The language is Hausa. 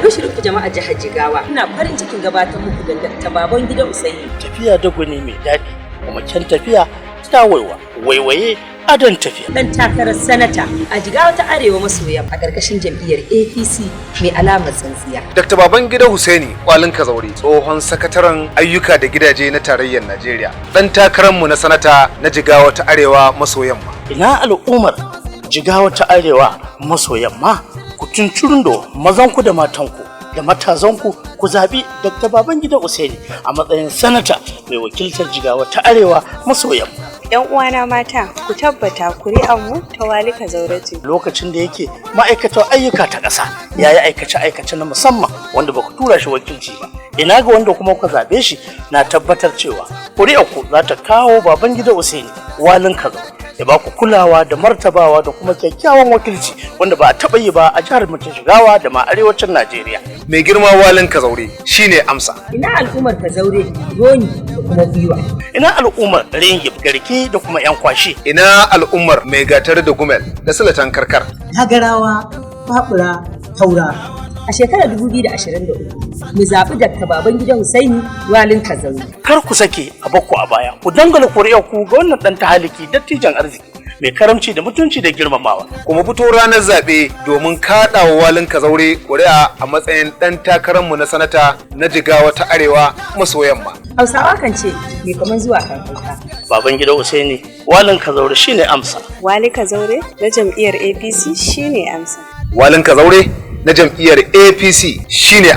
Albishirin ku jama'ar jihar Jigawa, ina farin cikin gabatar muku da Dr. Babangida Usaini. Tafiya da gwani mai daɗi, kuma kyan tafiya ta waiwaye adon tafiya. Dan takarar sanata a Jigawa ta Arewa maso yamma a ƙarƙashin jam'iyyar APC mai alamar tsintsiya. Dr. Babangida Usaini Kwalin Kazauri, tsohon sakataren ayyuka da gidaje na tarayyar Najeriya. Dan takararmu na sanata na Jigawa ta Arewa maso yamma. Ina al'ummar Jigawa ta Arewa maso yamma, ku tunturundo mazanku da matanku da matazanku ku zaɓi Dr. Babangida Usaini a matsayin sanata mai wakiltar Jigawa ta Arewa maso yamma. Yan uwana mata, ku tabbata kuri'anmu ta Wali Kazaure ce. Lokacin da yake ma'aikatar ayyuka ta ƙasa ya yi aikace-aikace na musamman wanda ba ku tura shi wakilci ba. Ina ga wanda kuma ku zaɓe shi, na tabbatar cewa kuri'arku za ta kawo Babangida Usaini Walin Kazaure ya ba ku kulawa da martabawa da kuma kyakkyawan wakilci wanda ba a taɓa yi ba a jihar mu ta Jigawa da ma arewacin Najeriya. Mai girma Walin Kazaure shine amsa. Ina al'ummar Kazaure, Roni da kuma Gwiwa. Ina al'ummar Ringib, Garki da kuma 'yan kwashi. Ina al'ummar Mai Gatar da Gumel da Silatan Karkar. Hagarawa, Babura, Taura. A shekarar 2023, mu zaɓi Dr. Babangida Usaini Walin Kazaure. Kar ku sake a bakku a baya, ku dangala kuri'arku ga wannan ɗan tahaliki dattijan arziki mai karamci da mutunci da girmamawa. Kuma fito ranar zaɓe domin kaɗa wa Walin Kazaure ƙuri'a a matsayin ɗan takararmu na sanata na Jigawa ta Arewa maso yamma. Hausawa kan ce me kaman zuwa kan kauka. Babangida Usaini Walin Kazaure shine amsa. Wali Kazaure na jam'iyyar APC shine amsa. Walin Kazaure na jam'iyyar APC shine